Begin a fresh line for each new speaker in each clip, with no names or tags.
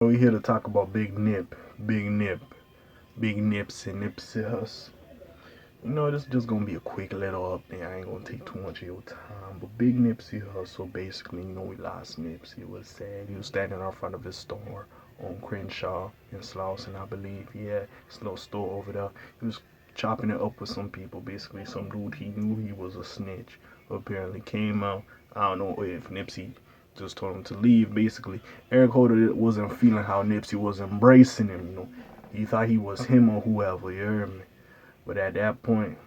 We here to talk about Big Nip, Big Nips, and Nipsey Hussle. This is just gonna be a quick little update. I ain't gonna take too much of your time. But Big Nipsey Hussle, basically, we lost Nipsey. It was sad. He was standing in front of his store on Crenshaw in Slauson, I believe. Yeah, his little store over there. He was chopping it up with some people. Basically, some dude he knew he was a snitch. Apparently, came out. I don't know if Nipsey just told him to leave. Basically, Eric Holder wasn't feeling how Nipsey was embracing him. He thought he was him or whoever. You heard me? But at that point,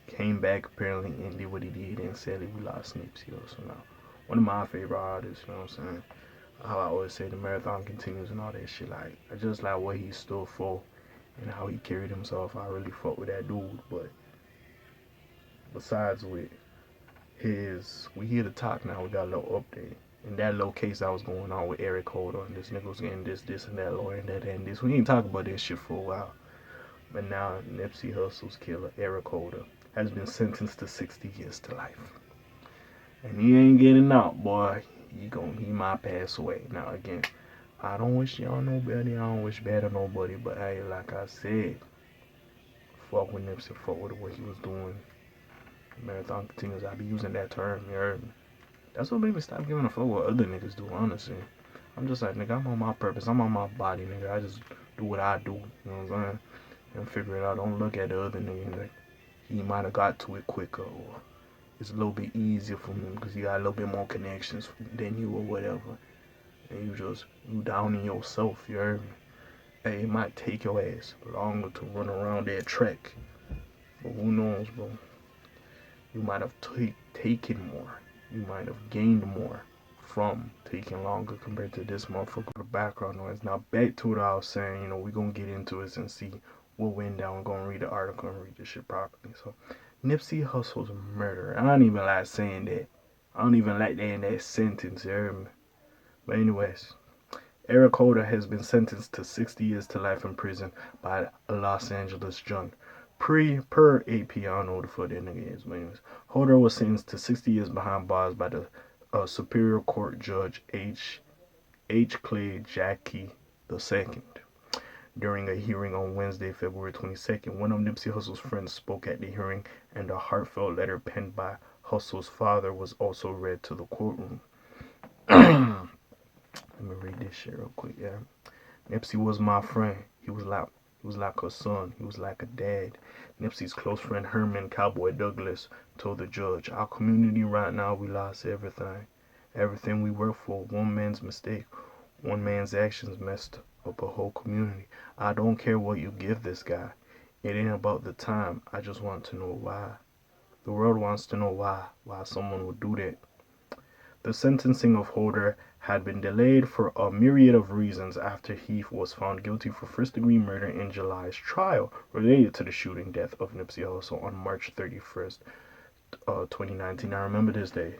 came back apparently and did what he did, and sadly we lost Nipsey Hussle. Now, one of my favorite artists. You know what I'm saying? How I always say the marathon continues and all that shit. Like, I just like what he stood for and how he carried himself. I really fuck with that dude. But besides with we here to talk now. We got a little update. In that little case that was going on with Eric Holder, and this nigga was getting this, and that lawyer, and that, and this. We ain't talk about this shit for a while. But now Nipsey Hussle's killer, Eric Holder, has been sentenced to 60 years to life. And he ain't getting out, boy. He might pass away. Now again, I don't wish y'all nobody, I don't wish bad on nobody, but hey, like I said, fuck with Nipsey, fuck with what he was doing. Marathon continues. I be using that term, you heard me? That's what made me stop giving a fuck what other niggas do, honestly. I'm just like, nigga, I'm on my purpose. I'm on my body, nigga. I just do what I do, you know what I'm saying? And figure it out. Don't look at the other nigga like he might have got to it quicker, or it's a little bit easier for him because he got a little bit more connections than you or whatever. And you down in yourself, you heard me? Hey, it might take your ass longer to run around that track. But who knows, bro? You might have taken more. You might have gained more from taking longer compared to this motherfucker. The background noise. Now back to what I was saying. We're gonna get into it and see what went down. We're gonna read the article and read this shit properly. So, Nipsey Hussle's murder. I don't even like saying that. I don't even like that in that sentence. You heard me? But anyways, Eric Holder has been sentenced to 60 years to life in prison by a Los Angeles judge. Per AP, I don't know what the fuck that nigga is, but anyways, Holder was sentenced to 60 years behind bars by the Superior Court Judge H. Clay Jackie II. During a hearing on Wednesday, February 22nd, one of Nipsey Hussle's friends spoke at the hearing, and a heartfelt letter penned by Hussle's father was also read to the courtroom. Let me read this shit real quick, yeah. Nipsey was my friend. He was like a son. He was like a dad. Nipsey's close friend Herman Cowboy Douglas told the judge, "Our community right now, we lost everything. Everything we worked for. One man's mistake. One man's actions messed up a whole community. I don't care what you give this guy. It ain't about the time. I just want to know why. The world wants to know why someone would do that." The sentencing of Holder had been delayed for a myriad of reasons after he was found guilty for first-degree murder in July's trial related to the shooting death of Nipsey Hussle on March 31st, 2019. I remember this day.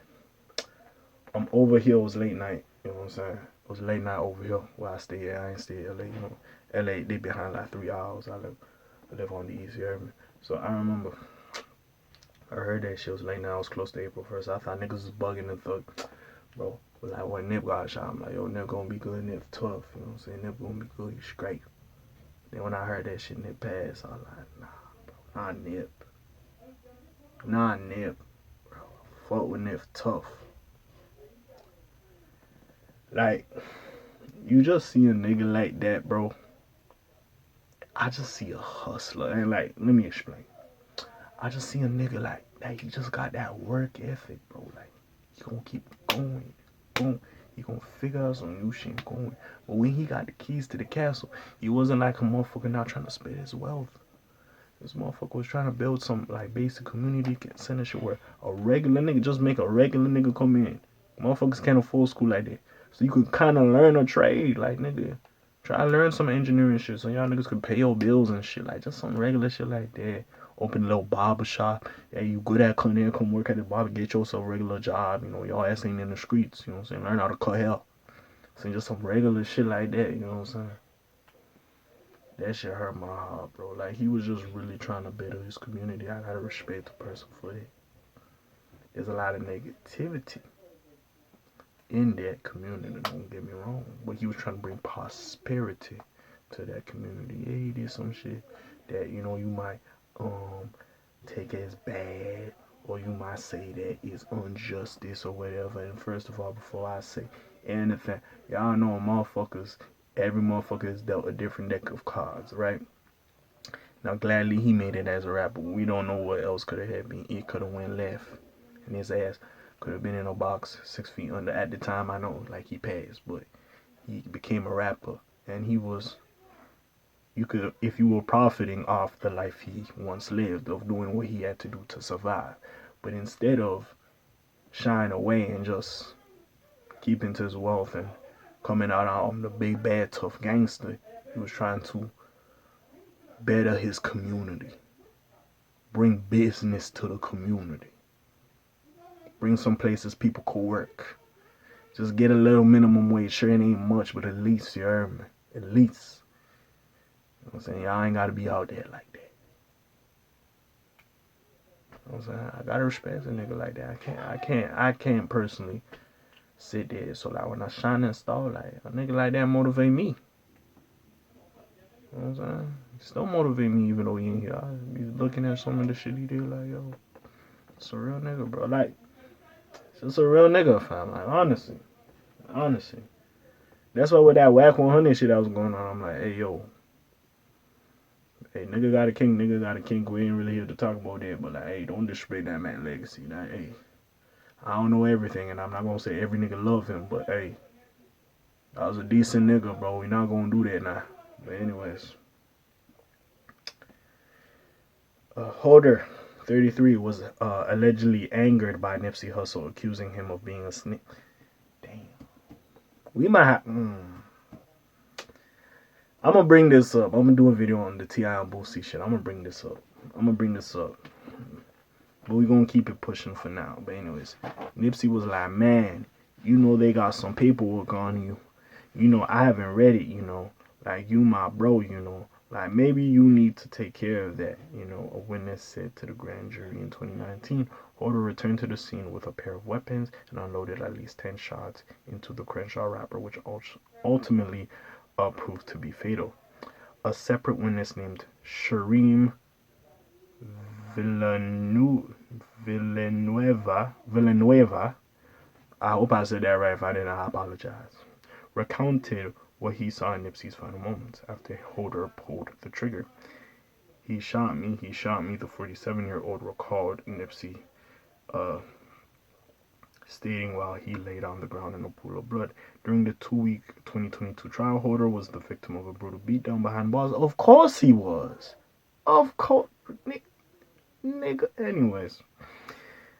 Over here it was late night, you know what I'm saying? It was late night over here where I stay at. I ain't stay in LA. LA, they behind like 3 hours. I live on the east, you heard me? So I remember I heard that shit was late night. I was close to April 1st. I thought niggas was bugging and thought, bro, but like when Nip got shot, I'm like, yo, Nip gonna be good, Nip tough, you know what I'm saying? Nip gonna be good, you straight. Then when I heard that shit Nip passed, I was like, nah, bro, not Nip. Not Nip, bro. Fuck with Nip tough. Like, you just see a nigga like that, bro. I just see a hustler. And like, let me explain. I just see a nigga like he just got that work ethic, bro. Like, he gonna keep going. He gonna figure out some new shit going. But when he got the keys to the castle, he wasn't like a motherfucker not trying to spend his wealth. This motherfucker was trying to build some like basic community center shit where a regular nigga just make a regular nigga come in. Motherfuckers can't afford school like that. So you could kind of learn a trade, like nigga. Try to learn some engineering shit so y'all niggas could pay your bills and shit. Like, just some regular shit like that. Open a little barber shop. Yeah, you good at cutting hair, come work at the barber, get yourself a regular job. Y'all ass ain't in the streets, you know what I'm saying? Learn how to cut hair. So just some regular shit like that, you know what I'm saying? That shit hurt my heart, bro. Like, he was just really trying to better his community. I gotta respect the person for that. There's a lot of negativity in that community, don't get me wrong, but he was trying to bring prosperity to that community. Yeah, he did some shit that, you know, you might take as bad, or you might say that is injustice or whatever. And first of all, before I say anything, y'all know motherfuckers, every motherfucker is dealt a different deck of cards, right? Now, gladly he made it as a rapper. We don't know what else could have happened. It could have went left, and his ass could have been in a box 6 feet under. At the time, I know, like, he passed, but he became a rapper, and he was. You could, if you were profiting off the life he once lived, of doing what he had to do to survive, but instead of shying away and just keeping to his wealth and coming out on the big bad tough gangster, he was trying to better his community, bring business to the community, bring some places people could work. Just get a little minimum wage. Sure, it ain't much, but at least, you heard me. At least. You know what I'm saying? Y'all ain't gotta be out there like that. You know what I'm saying? I gotta respect a nigga like that. I can't personally sit there. So like when I shine and star, like a nigga like that motivate me. You know what I'm saying? He still motivate me even though he ain't here. I be looking at some of the shit he did, like, yo, it's a real nigga, bro. Like, it's just a real nigga, fam. Like, honestly. That's why with that whack 100 shit that was going on, I'm like, hey, yo. Hey, nigga got a king. We ain't really here to talk about that, but like, hey, don't disrespect that man legacy. Like, hey, I don't know everything, and I'm not gonna say every nigga love him, but hey, I was a decent nigga, bro. We not gonna do that now. But anyways, Holder, 33, was allegedly angered by Nipsey Hussle, accusing him of being a snitch. Damn. We might have. I'm gonna bring this up. I'm gonna do a video on the T.I. and Boosie shit. I'm gonna bring this up. But we gonna keep it pushing for now. But anyways, Nipsey was like, man, you know they got some paperwork on you. You know, I haven't read it, you know. Like, you my bro, you know. Like, maybe you need to take care of that, you know, a witness said to the grand jury in 2019. Holder returned to the scene with a pair of weapons and unloaded at least 10 shots into the Crenshaw rapper, which ultimately proved to be fatal. A separate witness named Shareem Villanueva, I hope I said that right. If I didn't, I apologize, recounted what he saw in Nipsey's final moments after Holder pulled the trigger. He shot me, the 47-year-old recalled Nipsey stating while he laid on the ground in a pool of blood. During the 2-week 2022 trial, Holder was the victim of a brutal beatdown behind bars. Of course he was. Of course. Nigga. Anyways,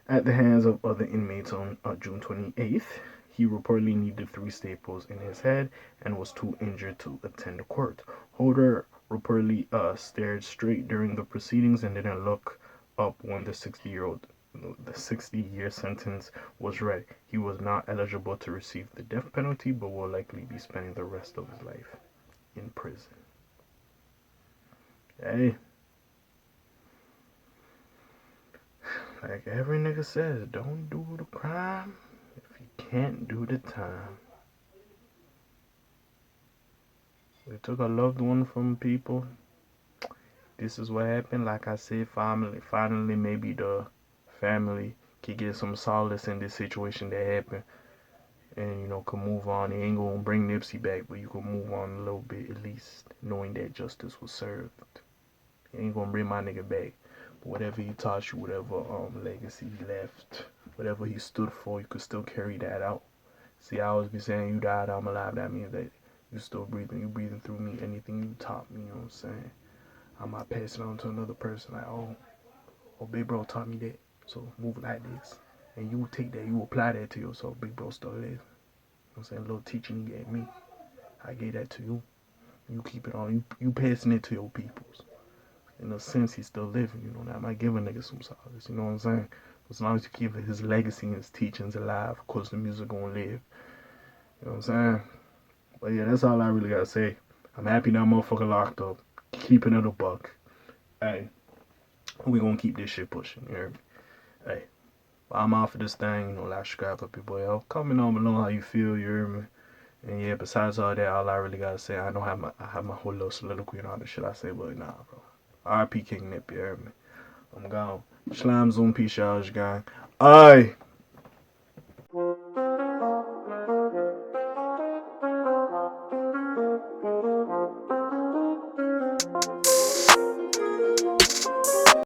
at the hands of other inmates on June 28th, he reportedly needed 3 staples in his head and was too injured to attend court. Holder reportedly stared straight during the proceedings and didn't look up when the 60-year sentence was read. He was not eligible to receive the death penalty, but will likely be spending the rest of his life in prison. Hey. Like every nigga says, don't do the crime if you can't do the time. We took a loved one from people. This is what happened. Like I said, finally maybe the family could get some solace in this situation that happened. And, you know, could move on. It ain't gonna bring Nipsey back, but you can move on a little bit at least, knowing that justice was served. It ain't gonna bring my nigga back. Whatever he taught you, whatever legacy he left, whatever he stood for, you could still carry that out. See, I always be saying, you died, I'm alive. That means that you still breathing. You breathing through me. Anything you taught me, you know what I'm saying? I might pass it on to another person. Like, oh, big bro taught me that. So move like this. And you take that, you apply that to yourself. Big bro still live. You know what I'm saying? A little teaching he gave me. I gave that to you. You keep it on. You passing it to your peoples. In a sense, he's still living, you know. That might give a nigga some solace, you know what I'm saying? As long as you keep his legacy and his teachings alive, of course the music gonna live. You know what I'm saying? But yeah, that's all I really gotta say. I'm happy that motherfucker locked up. Keeping it a buck. Hey, we gonna keep this shit pushing, you hear me? Hey, But I'm out for this thing, you know, like scrap up your boy. Yo, comment on below how you feel, you hear me? And yeah, besides all that, all I really gotta say, I don't have I have my whole little soliloquy and all the shit I say, but nah, bro. R.I.P. King Nip, you hear me? I'm gone. Slam Zoom, peace out, gang. Aye.